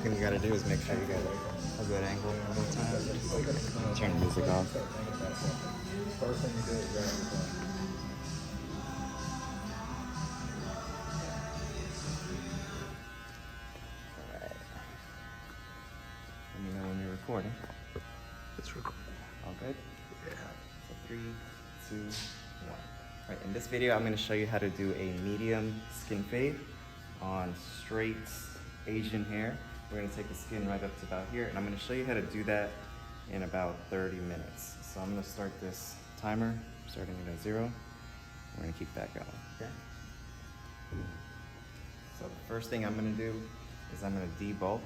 thing you gotta do is make sure you get a good angle the whole time. Turn the music off. First thing you do is grab your phone. Alright. Let me know when you're recording. It's recording. All good? Yeah. So 3, 2, 1. Alright, in this video I'm going to show you how to do a medium skin fade on straight Asian hair. We're going to take the skin right up to about here, and I'm going to show you how to do that in about 30 minutes. So I'm going to start this timer, starting at 0. We're going to keep that going, okay? So the first thing I'm going to do is I'm going to debulk,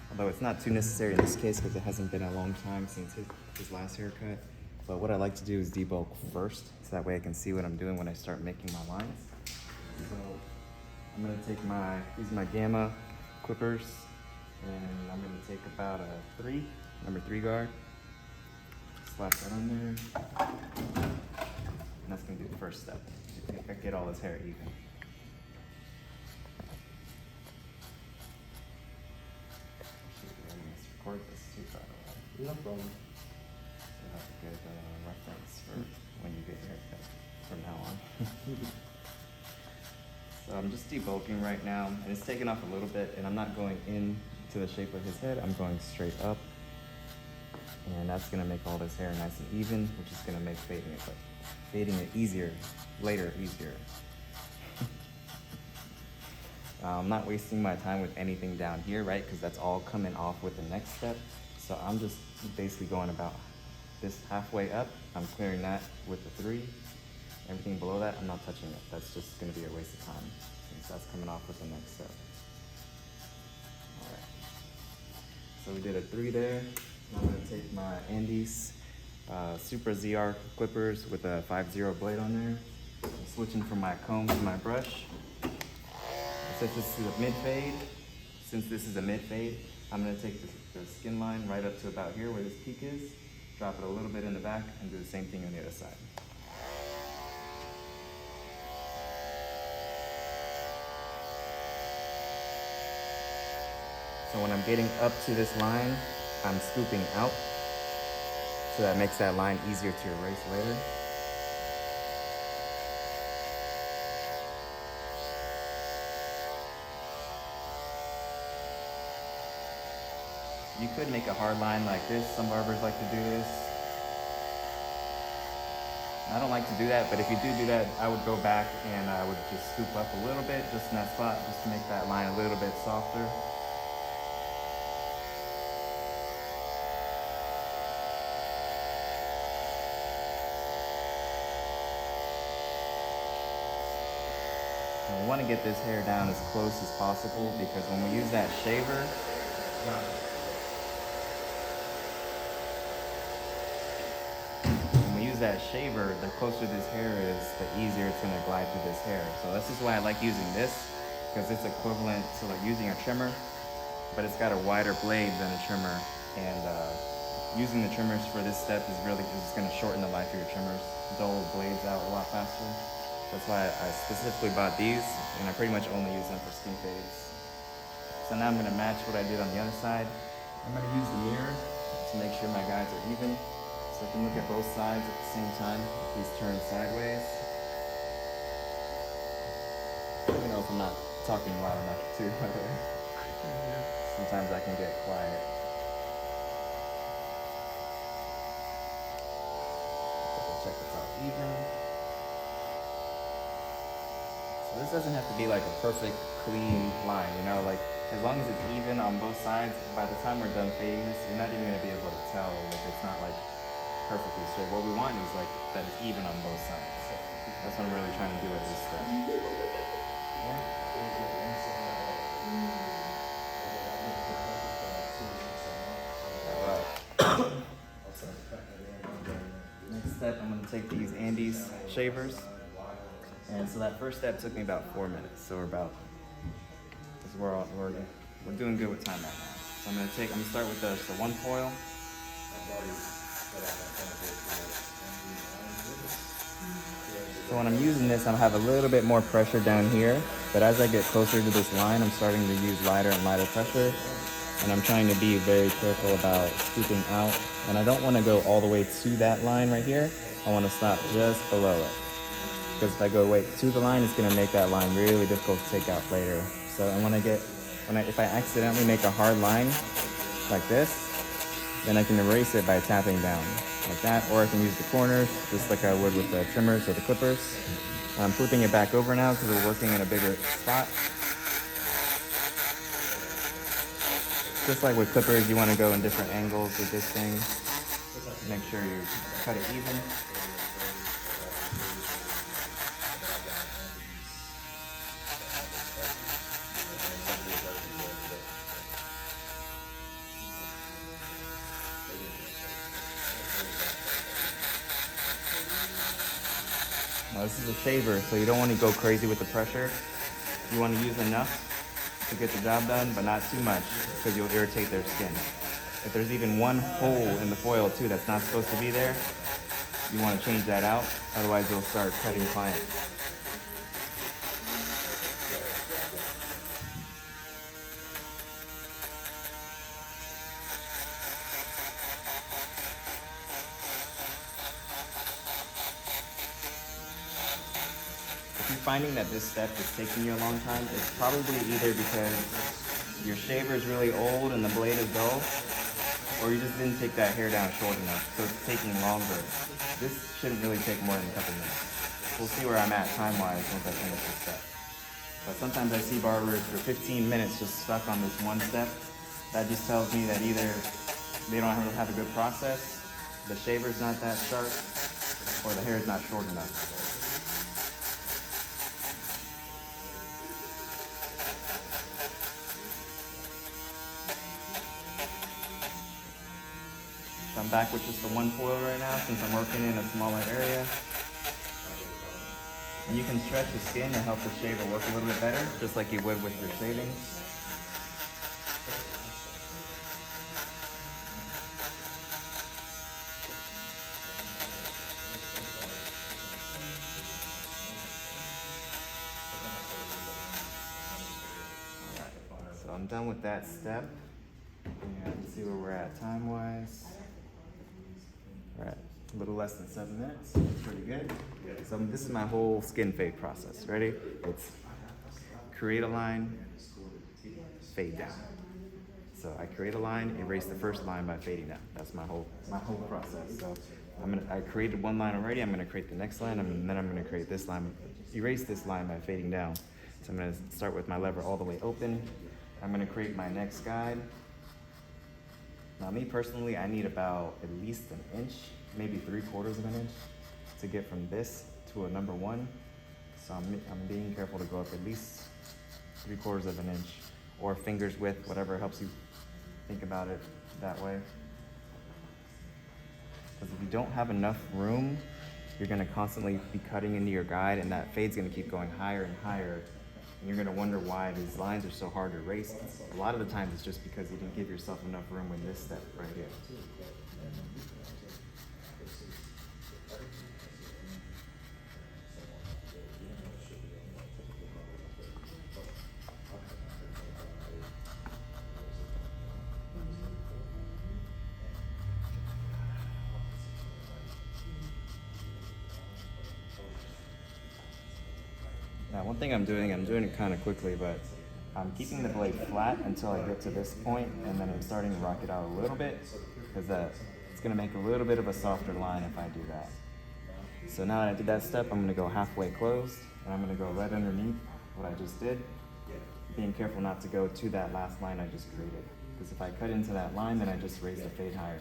although it's not too necessary in this case because it hasn't been a long time since his last haircut. But what I like to do is debulk first, so that way I can see what I'm doing when I start making my lines. So I'm going to take use my Gamma clippers, and I'm going to take about a number 3 guard, slap that on there, and that's going to do the first step. Get all his hair even. Record this too, by the way. No problem. So that's a good reference for when you get your haircut from now on. So I'm just debulking right now, and it's taking off a little bit, and I'm not going into the shape of his head, I'm going straight up. And that's gonna make all this hair nice and even, which is gonna make fading it easier, later easier. I'm not wasting my time with anything down here, right? Because that's all coming off with the next step. So I'm just basically going about this halfway up. I'm clearing that with the 3. Everything below that, I'm not touching it. That's just gonna be a waste of time since that's coming off with the next step. All right. So we did a 3 there. I'm gonna take my Andes Super ZR clippers with a 5-0 blade on there. I'm switching from my comb to my brush. Since this is a mid fade, I'm gonna take the skin line right up to about here where this peak is, drop it a little bit in the back, and do the same thing on the other side. So when I'm getting up to this line, I'm scooping out, so that makes that line easier to erase later. You could make a hard line like this. Some barbers like to do this. I don't like to do that, but if you do that, I would go back and I would just scoop up a little bit, just in that spot, just to make that line a little bit softer. And we want to get this hair down as close as possible, because when we use that shaver, the closer this hair is, the easier it's going to glide through this hair. So this is why I like using this, because it's equivalent to like using a trimmer, but it's got a wider blade than a trimmer. And using the trimmers for this step is just going to shorten the life of your trimmers, dull blades out a lot faster. That's why I specifically bought these, and I pretty much only use them for skin fades. So now I'm going to match what I did on the other side. I'm going to use the mirror to make sure my guides are even. So I can look at both sides at the same time. These turn sideways. Let me know if I'm not talking loud enough too, by the way. Sometimes I can get quiet. Double check it's all even. So this doesn't have to be like a perfect, clean line, you know, like as long as it's even on both sides, by the time we're done fading this, you're not even gonna be able to tell if it's not like perfectly straight. What we want is like that it's even on both sides. So that's what I'm really trying to do with this step. Next step, I'm going to take these Andes shavers. And so that first step took me about 4 minutes. So we're doing good with time right now. So I'm going to start with the 1 coil. So when I'm using this, I'll have a little bit more pressure down here, but as I get closer to this line, I'm starting to use lighter and lighter pressure. And I'm trying to be very careful about scooping out. And I don't want to go all the way to that line right here. I want to stop just below it. Because if I go way to the line, it's going to make that line really difficult to take out later. So if I accidentally make a hard line like this, then I can erase it by tapping down like that, or I can use the corners just like I would with the trimmers or the clippers. I'm flipping it back over now because we're working in a bigger spot. Just like with clippers, you want to go in different angles with this thing. Make sure you cut it even. Now this is a shaver, so you don't want to go crazy with the pressure. You want to use enough to get the job done, but not too much because you'll irritate their skin. If there's even one hole in the foil too that's not supposed to be there, you want to change that out, otherwise you'll start cutting clients. If you're finding that this step is taking you a long time, it's probably either because your shaver is really old and the blade is dull, or you just didn't take that hair down short enough, so it's taking longer. This shouldn't really take more than a couple minutes. We'll see where I'm at time-wise once I finish this step. But sometimes I see barbers for 15 minutes just stuck on this one step. That just tells me that either they don't have a good process, the shaver's not that sharp, or the hair is not short enough. I'm back with just the one foil right now since I'm working in a smaller area. And you can stretch the skin to help the shaver work a little bit better, just like you would with your shaving. Alright, so I'm done with that step. And let's see where we're at time-wise. We're at a little less than 7 minutes. That's pretty good. So this is my whole skin fade process. Ready? It's create a line, fade down. So I create a line, erase the first line by fading down. That's my whole process. So I created one line already. I'm gonna create the next line, and then I'm gonna create this line, erase this line by fading down. So I'm gonna start with my lever all the way open. I'm gonna create my next guide. Now me personally, I need about at least an inch, maybe 3/4 of an inch to get from this to a number one. So I'm being careful to go up at least 3/4 of an inch, or fingers width, whatever helps you think about it that way. Because if you don't have enough room, you're gonna constantly be cutting into your guide, and that fade's gonna keep going higher and higher. And you're gonna wonder why these lines are so hard to erase. A lot of the times it's just because you didn't give yourself enough room in this step right here. Now, one thing I'm doing it kind of quickly, but I'm keeping the blade flat until I get to this point, and then I'm starting to rock it out a little bit, because it's gonna make a little bit of a softer line if I do that. So now that I did that step, I'm gonna go halfway closed, and I'm gonna go right underneath what I just did, being careful not to go to that last line I just created, because if I cut into that line, then I just raise the fade higher.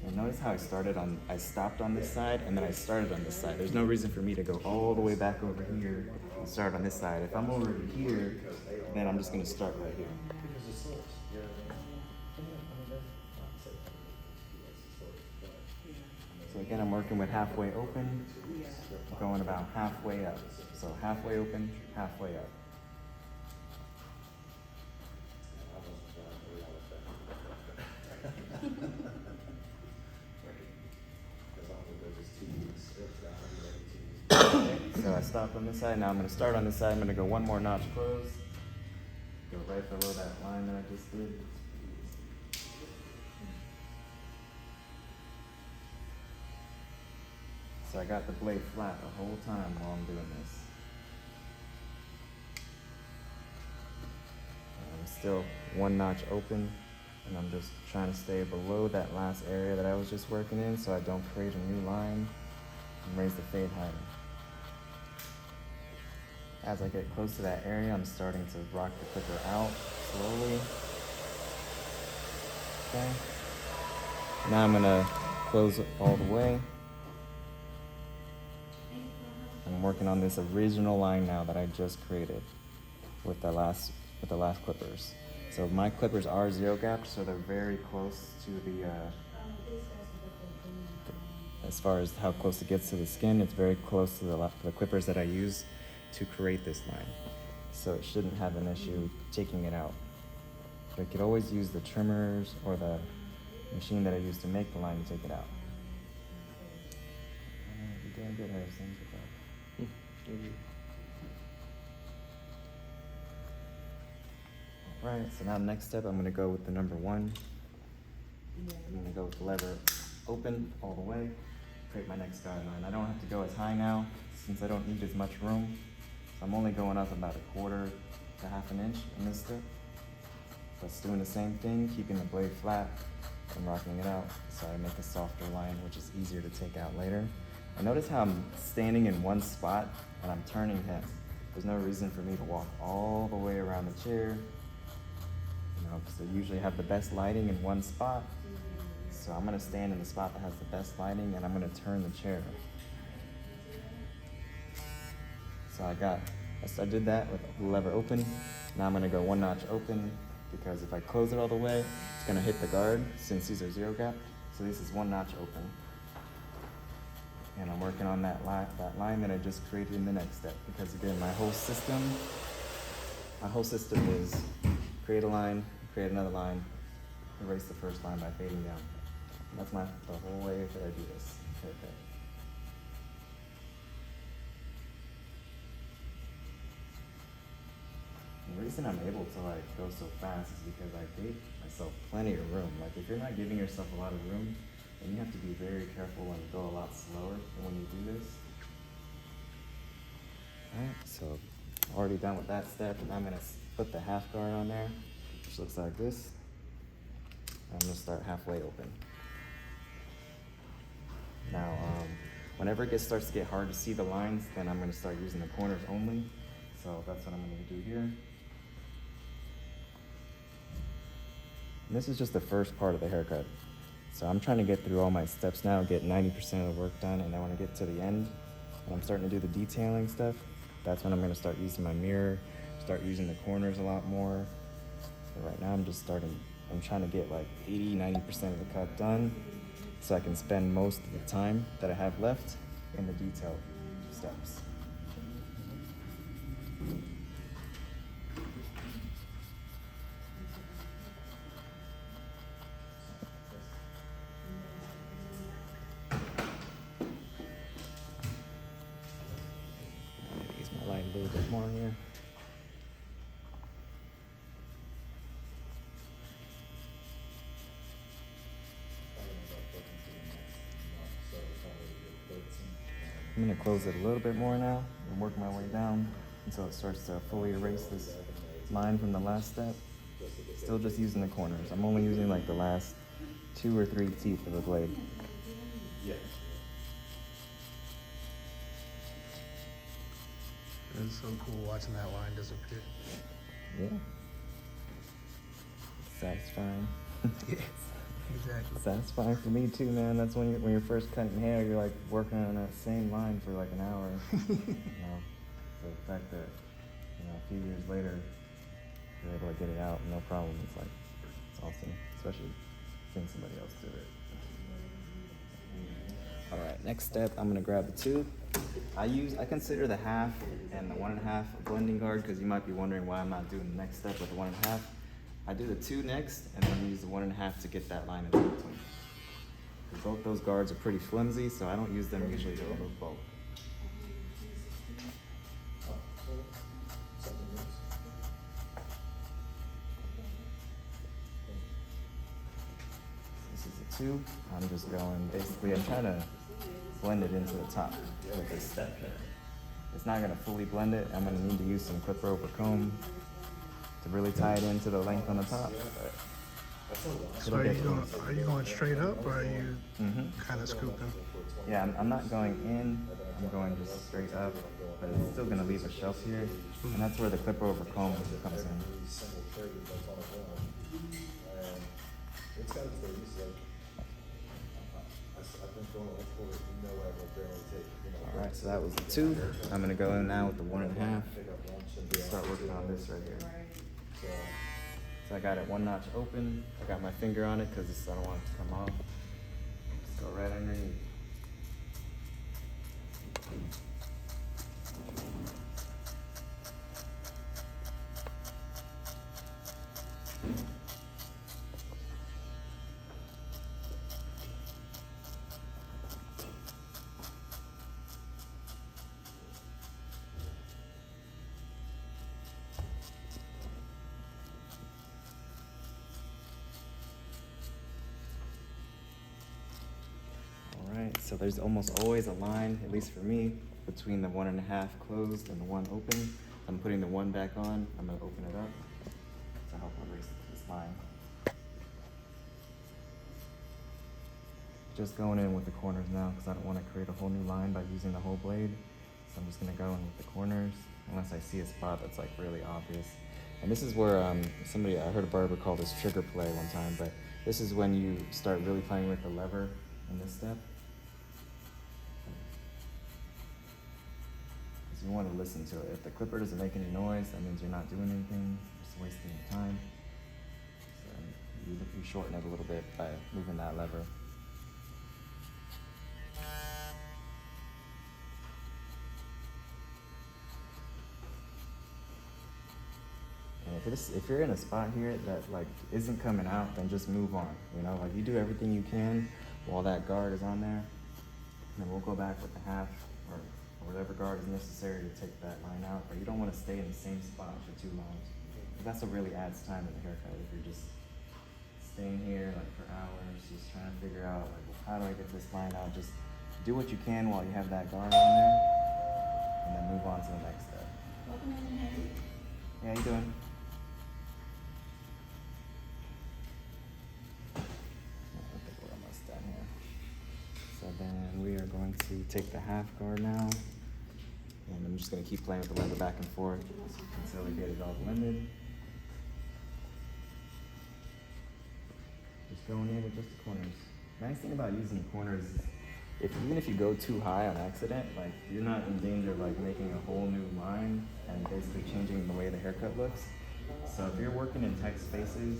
And notice how I stopped on this side, and then I started on this side. There's no reason for me to go all the way back over here and start on this side. If I'm over here, then I'm just gonna start right here. So again, I'm working with halfway open, going about halfway up. So halfway open, halfway up. So I stopped on this side, now I'm gonna start on this side, I'm gonna go one more notch close, go right below that line that I just did. So I got the blade flat the whole time while I'm doing this. And I'm still one notch open, and I'm just trying to stay below that last area that I was just working in so I don't create a new line and raise the fade higher. As I get close to that area, I'm starting to rock the clipper out slowly. Okay. Now I'm gonna close it all the way. I'm working on this original line now that I just created with the last clippers. So my clippers are zero gap, so they're very close to the as far as how close it gets to the skin, it's very close to the clippers that I use to create this line. So it shouldn't have an issue taking it out. But I could always use the trimmers or the machine that I use to make the line to take it out. You're doing good, Harrison. Alright, so now next step, I'm gonna go with the number 1. I'm gonna go with the lever open all the way, create my next guideline. I don't have to go as high now, since I don't need as much room. So I'm only going up about 1/4 to 1/2 inch in this step. But doing the same thing, keeping the blade flat and rocking it out so I make a softer line, which is easier to take out later. And notice how I'm standing in one spot and I'm turning him. There's no reason for me to walk all the way around the chair, because I usually have the best lighting in one spot. So I'm gonna stand in the spot that has the best lighting and I'm gonna turn the chair. So I did that with the lever open. Now I'm gonna go 1 notch open, because if I close it all the way, it's gonna hit the guard since these are zero gap. So this is 1 notch open. And I'm working on that line that I just created in the next step, because again, my whole system is create a line, create another line, erase the first line by fading down. And that's the whole way that I do this. Okay. The reason I'm able to go so fast is because I gave myself plenty of room. Like if you're not giving yourself a lot of room, then you have to be very careful and go a lot slower when you do this. Alright, so already done with that step, and I'm gonna put the half guard on there, which looks like this. I'm gonna start halfway open. Now, whenever it starts to get hard to see the lines, then I'm gonna start using the corners only. So that's what I'm gonna do here. And this is just the first part of the haircut. So I'm trying to get through all my steps now, get 90% of the work done, and then when I get to the end, and I'm starting to do the detailing stuff, that's when I'm gonna start using my mirror, start using the corners a lot more. But right now I'm trying to get 80-90% of the cut done so I can spend most of the time that I have left in the detail steps. Use my light a little bit more here. I'm gonna close it a little bit more now and work my way down until it starts to fully erase this line from the last step. Still just using the corners. I'm only using the last 2 or 3 teeth of the blade. Yeah. It's so cool watching that line disappear. Yeah. Satisfying. Yes, exactly. Satisfying for me too, man. That's when you're first cutting hair, you're working on that same line for an hour. So the fact that a few years later you're able to get it out no problem, it's awesome, especially seeing somebody else do it. All right, next step, I'm gonna grab the 2. I consider the half and the 1.5 a blending guard, because you might be wondering why I'm not doing the next step with the 1.5. I do the 2 next, and then use the 1.5 to get that line in between. Both those guards are pretty flimsy, so I don't use them usually to remove bulk. two, I'm just going, basically, I'm trying to blend it into the top with this step here. It's not gonna fully blend it. I'm gonna need to use some clipper over comb to really tie it into the length on the top. But So are you going straight up, or are you kind of scooping? yeah, I'm not going in. I'm going just straight up, but it's still gonna leave a shelf here, and that's where the clipper over comb comes in. All right, so that was the two. I'm gonna go in now with the 1.5. Start working on this right here. So I got it one notch open. I got my finger on it because I don't want it to come off. Just go right underneath. Alright, so there's almost always a line, at least for me, between the 1.5 closed and the 1 open. I'm putting the 1 back on. I'm gonna open it up to help erase this line. Just going in with the corners now because I don't want to create a whole new line by using the whole blade. So I'm just gonna go in with the corners unless I see a spot that's like really obvious. And this is where I heard a barber call this trigger play one time, but this is when you start really playing with the lever in this step. Because you want to listen to it. If the clipper doesn't make any noise, that means you're not doing anything, just wasting your time. So you shorten it a little bit by moving that lever. And if you're in a spot here that like isn't coming out, then just move on. You know, like you do everything you can while that guard is on there, and then we'll go back with the half or whatever guard is necessary to take that line out. But you don't want to stay in the same spot for too long. That's what really adds time to the haircut. If you're just staying here like for hours, just trying to figure out like, well, how do I get this line out? Just do what you can while you have that guard on there, and then move on to the next step. Yeah, how you doing? I think we're almost done here. So then we are going to take the half guard now, and I'm just going to keep playing with the lever back and forth until we get it all blended. Just going in with just the corners. Nice thing about using the corners is even if you go too high on accident, like you're not in danger of like making a whole new line and basically changing the way the haircut looks. So if you're working in tight spaces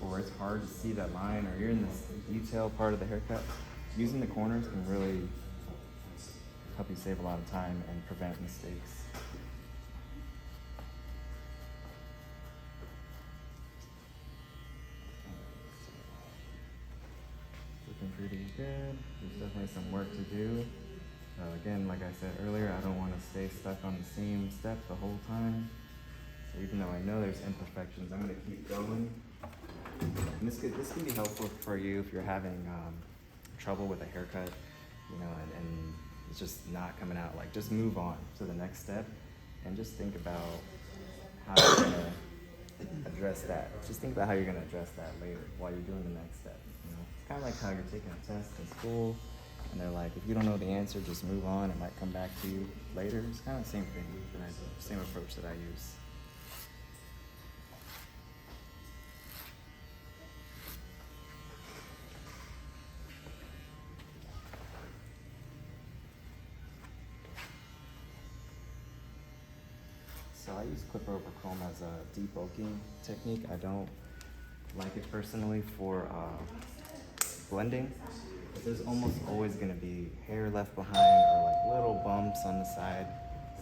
or it's hard to see that line or you're in this detail part of the haircut, using the corners can really help you save a lot of time and prevent mistakes. Looking pretty good. There's definitely some work to do. Again, like I said earlier, I don't want to stay stuck on the same step the whole time. So even though I know there's imperfections, I'm going to keep going. And this can be helpful for you if you're having trouble with a haircut, you know, and it's just not coming out. Like, just move on to the next step and just think about how you're going to address that. Just think about how you're going to address that later while you're doing the next step. You know, it's kind of like how you're taking a test in school, and they're like, if you don't know the answer, just move on. It might come back to you later. It's kind of the same thing, same approach that I use. So I use clipper over comb as a debulking technique. I don't like it personally for blending. But there's almost always going to be hair left behind or like little bumps on the side.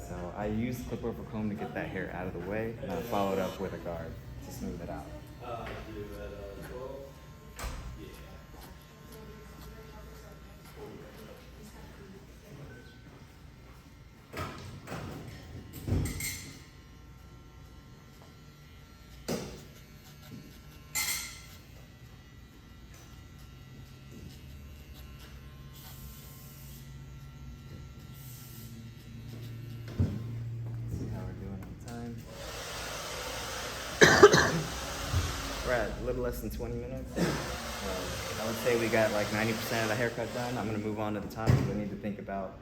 So I use clipper over comb to get that hair out of the way, and I follow it up with a guard to smooth it out. little less than 20 minutes. I would say we got like 90% of the haircut done. I'm gonna move on to the top because I need to think about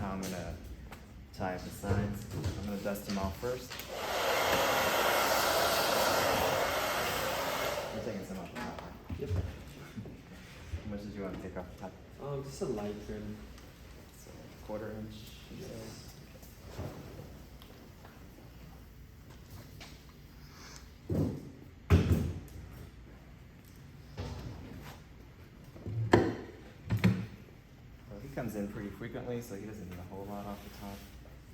how I'm gonna tie up the sides. I'm gonna dust them off first. You're taking some off the top, right? Yep. How much did you want to take off the top? Just a light trim. So, 1/4 inch. you Yes. say? Well, he comes in pretty frequently, so he doesn't need a whole lot off the top.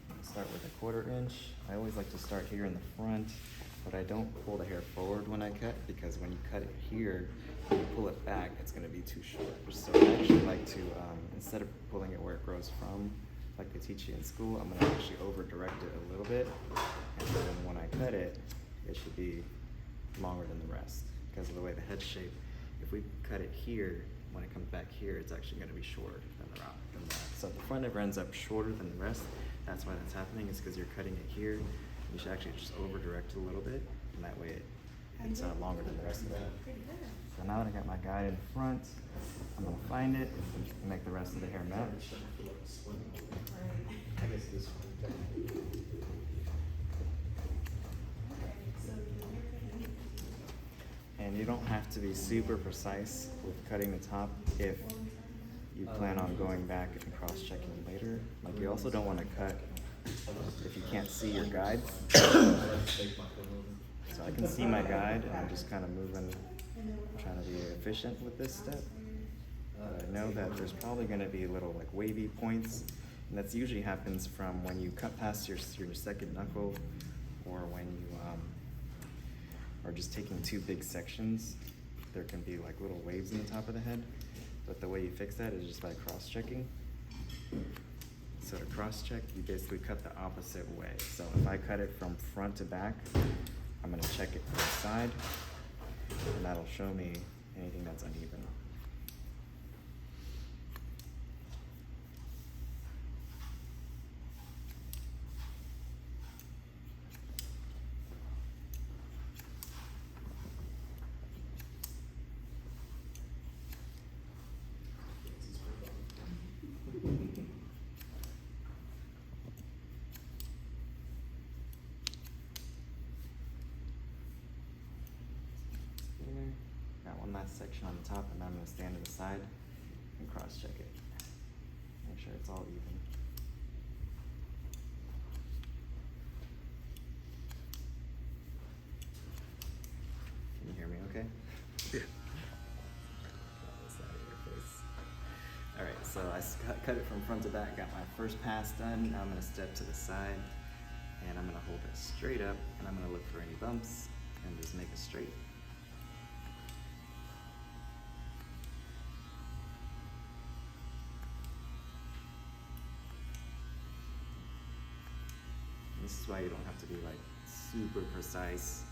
I'm gonna start with a 1/4 inch. I always like to start here in the front, but I don't pull the hair forward when I cut, because when you cut it here, when you pull it back, it's gonna be too short. So I actually like to, instead of pulling it where it grows from, like they teach you in school, I'm gonna actually over direct it a little bit. And then when I cut it, it should be longer than the rest because of the way the head's shaped. If we cut it here, when it comes back here, it's actually gonna be shorter than the round. So if the front ever ends up shorter than the rest, that's why that's happening, is because you're cutting it here. You should actually just over direct it a little bit, and that way it's longer than the rest of the head. So now that I got my guide in front, I'm gonna find it and make the rest of the hair match. I guess this one. And you don't have to be super precise with cutting the top if you plan on going back and cross-checking later. Like, you also don't want to cut if you can't see your guide. So I can see my guide, and I'm just kind of moving, trying to be efficient with this step. But I know that there's probably going to be little like wavy points, and that's usually happens from when you cut past your second knuckle, or when you are just taking two big sections. There can be like little waves in the top of the head, but the way you fix that is just by cross-checking. So to cross-check, you basically cut the opposite way. So if I cut it from front to back, I'm gonna check it from the side, and that'll show me anything that's uneven. Got one last section on the top, and then I'm gonna stand to the side and cross-check it. Make sure it's all even. Can you hear me okay? Yeah. All right, so I cut it from front to back, got my first pass done. Now I'm gonna step to the side, and I'm gonna hold it straight up, and I'm gonna look for any bumps and just make it straight. This is why you don't have to be like super precise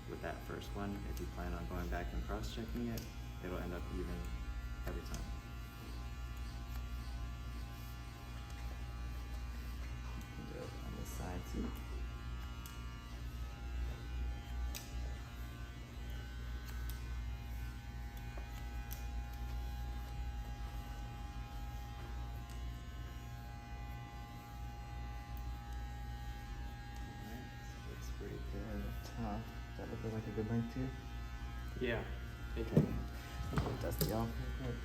with that first one. If you plan on going back and cross-checking it, it'll end up even every time. You can do it on this side too. Pretty good top. That look like a good length too? Yeah. Okay. Dust it off real quick.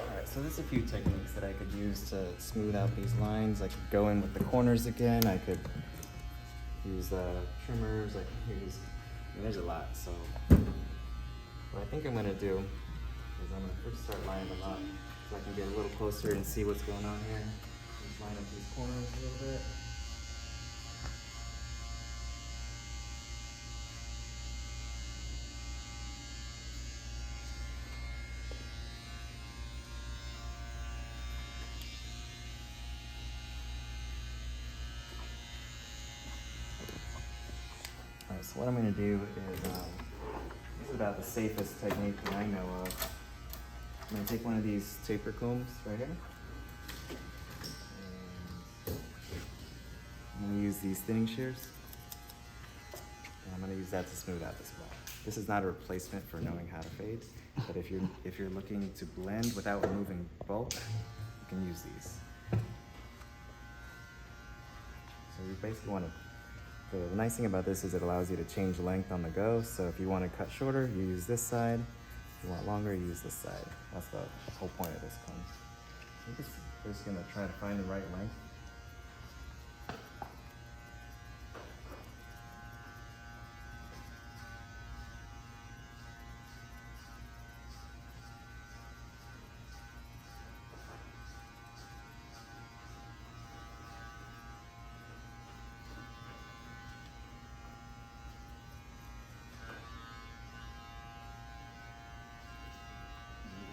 Alright, so there's a few techniques that I could use to smooth out these lines. I could go in with the corners again. I could use trimmers. I could use, there's a lot, so what I think I'm gonna do is I'm gonna first start lining them up so I can get a little closer and see what's going on here. Just line up these corners a little bit. Alright, so what I'm gonna do is, this is about the safest technique that I know of. I'm gonna take one of these taper combs right here. And I'm gonna use these thinning shears. And I'm gonna use that to smooth out this black. This is not a replacement for knowing how to fade, but if you're looking to blend without removing bulk, you can use these. So you basically want to. The nice thing about this is it allows you to change length on the go. So if you want to cut shorter, you use this side. If you want longer, you use this side. That's the whole point of this comb. So we're just gonna try to find the right length.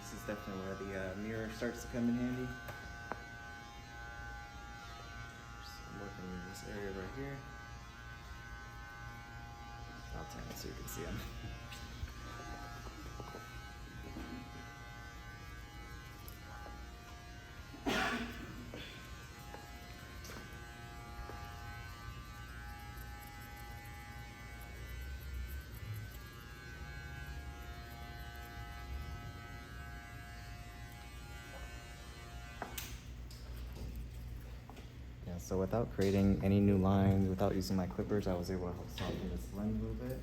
This is definitely where the mirror starts to come in handy. Just working in this area right here. I'll turn it so you can see them. Yeah, so without creating any new lines, without using my clippers, I was able to help soften this blend a little bit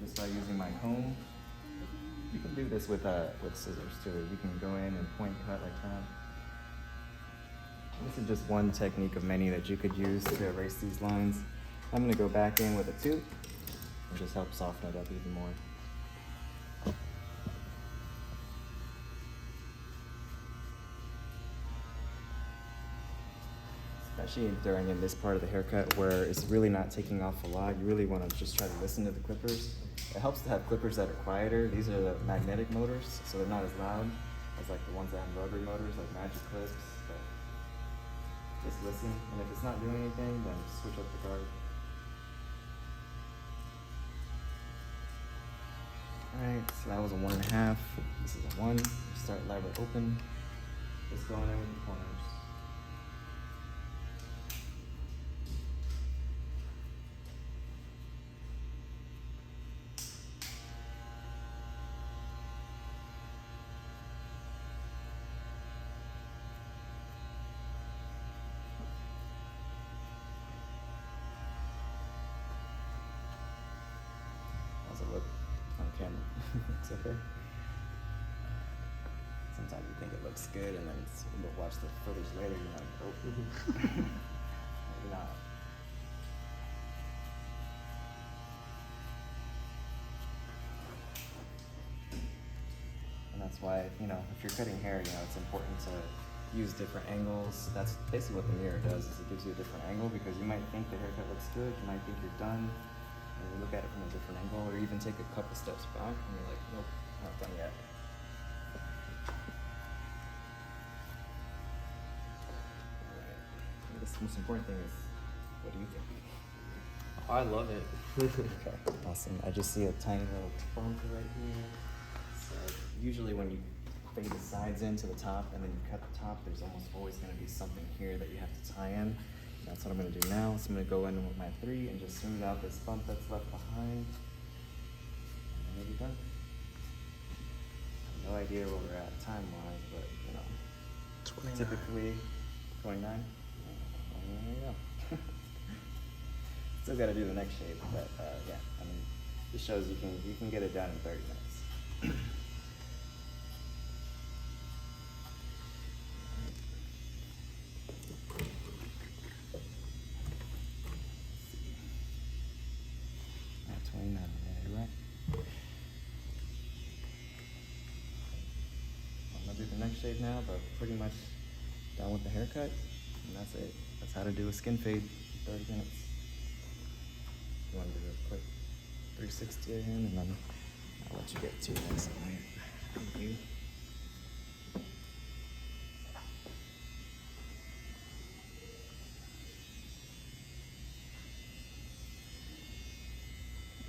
just by using my comb. You can do this with scissors too. You can go in and point cut like that. This is just one technique of many that you could use to erase these lines. I'm gonna go back in with a tooth and just help soften it up even more. Especially during in this part of the haircut where it's really not taking off a lot, you really want to just try to listen to the clippers. It helps to have clippers that are quieter. These are the magnetic motors, so they're not as loud as like the ones that have rotary motors, like magic clips. But just listen, and if it's not doing anything, then switch up the guard. Alright, so that was a 1.5. This is a 1. Start lever open. Just going in with the corners. How's it look on camera? Looks okay. Sometimes you think it looks good, and then you'll watch the footage later, and you're like, oh, maybe not. And that's why, if you're cutting hair, it's important to use different angles. That's basically what the mirror does, is it gives you a different angle, because you might think the haircut looks good, you might think you're done, and you look at it from a different angle, or even take a couple steps back, and you're like, nope, not done yet. The most important thing is, what do you think? Oh, I love it. Okay, awesome. I just see a tiny little bump right here. So usually when you fade the sides into the top and then you cut the top, there's almost always going to be something here that you have to tie in. That's what I'm going to do now. So I'm going to go in with my 3 and just smooth out this bump that's left behind. And then we'll be done. I have no idea where we're at time-wise, but 29. typically 29. There you go. Still got to do the next shave, but yeah, this shows you can get it done in 30 minutes. At 29, yeah, you're right. I'm gonna do the next shave now, but pretty much done with the haircut, and that's it. That's how to do a skin fade in 30 minutes. You want to do a quick 360 again, and then I'll let you get to your next client. Thank you.